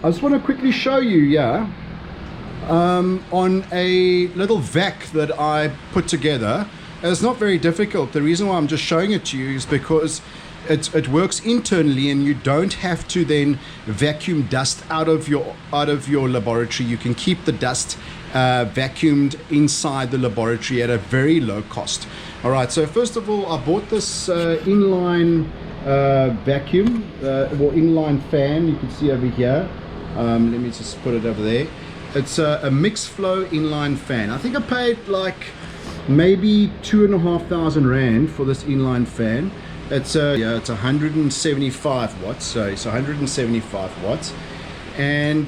I just want to quickly show you here on a little vac that I put together. And it's not very difficult. The reason why I'm just showing it to you is because it works internally, and you don't have to then vacuum dust out of your laboratory. You can keep the dust vacuumed inside the laboratory at a very low cost. All right, so first of all, I bought this inline vacuum or inline fan. You can see over here. Let me just put it over there. It's a mixed flow inline fan. I think I paid like maybe 2,500 Rand for this inline fan. It's it's 175 watts, so it's 175 watts, and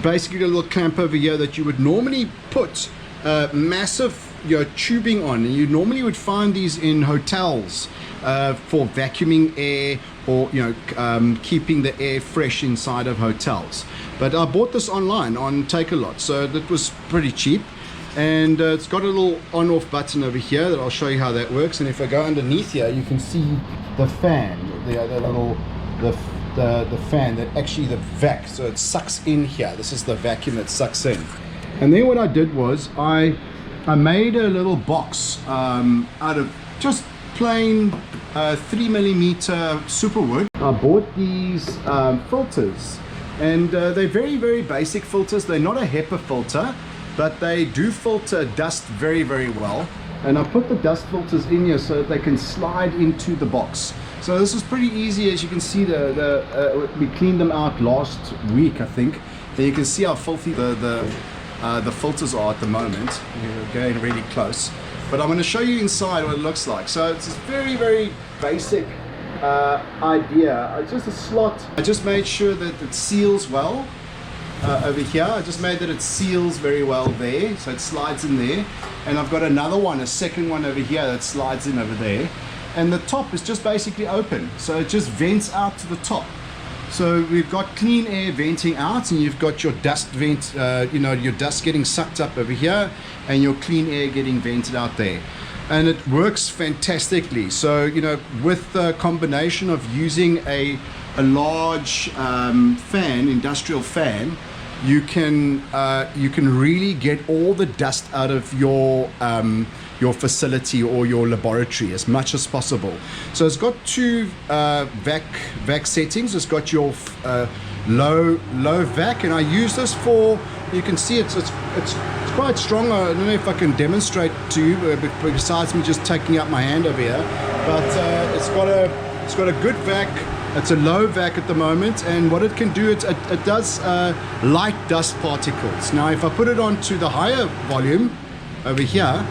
basically a little clamp over here that you would normally put massive tubing on, and you normally would find these in hotels for vacuuming air, or keeping the air fresh inside of hotels. But I bought this online on Take-A-Lot, so that was pretty cheap. And it's got a little on-off button over here that I'll show you how that works. And if I go underneath here, you can see the fan, the fan that actually the vac. So it sucks in here. This is the vacuum that sucks in. And then what I did was I made a little box out of just plain 3mm superwood. I bought these filters, and they're very, very basic filters. They're not a HEPA filter, but they do filter dust very, very well. And I put the dust filters in here so that they can slide into the box. So this is pretty easy. As you can see, we cleaned them out last week, I think. And you can see how filthy the filters are at the moment. We're going really close. But I'm going to show you inside what it looks like. So it's a very, very basic idea. It's just a slot. I just made sure that it seals well. Over here, I just made that it seals very well there, so it slides in there. And I've got another one, a second one over here that slides in over there. And the top is just basically open, so it just vents out to the top. So we've got clean air venting out, and you've got your dust vent, your dust getting sucked up over here, and your clean air getting vented out there. And it works fantastically. So with the combination of using a large fan, industrial fan, you can really get all the dust out of your facility or your laboratory as much as possible. So it's got two vac settings. It's got your low vac, and I use this for, you can see it's quite strong. I don't know if I can demonstrate to you besides me just taking up my hand over here, but it's got a good vac. It's a low vac at the moment, and what it can do, it does light dust particles. Now if I put it onto the higher volume over here,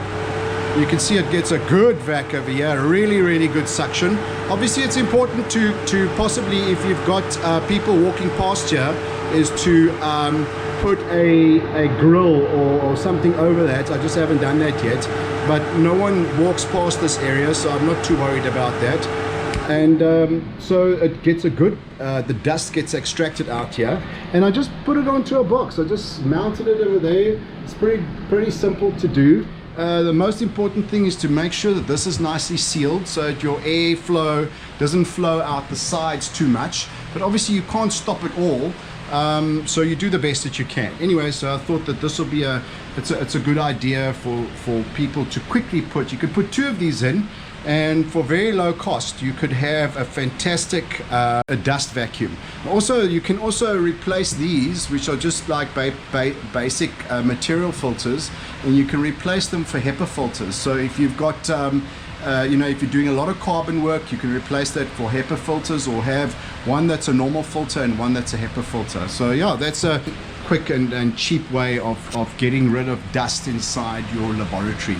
you can see it gets a good vac over here, really, really good suction. Obviously it's important to possibly, if you've got people walking past here, is to put a grill or something over that. I just haven't done that yet, but no one walks past this area, so I'm not too worried about that. And so it gets a good, the dust gets extracted out here, and I just put it onto a box. I just mounted it over there. It's pretty simple to do. The most important thing is to make sure that this is nicely sealed so that your air flow doesn't flow out the sides too much, but obviously you can't stop it all, so you do the best that you can. Anyway, so I thought that this will be it's a good idea for people to quickly put. You could put two of these in, and for very low cost you could have a fantastic a dust vacuum. Also, you can also replace these, which are just like basic material filters, and you can replace them for HEPA filters. So if you've got if you're doing a lot of carbon work, you can replace that for HEPA filters, or have one that's a normal filter and one that's a HEPA filter. So yeah, that's a quick and cheap way of getting rid of dust inside your laboratory.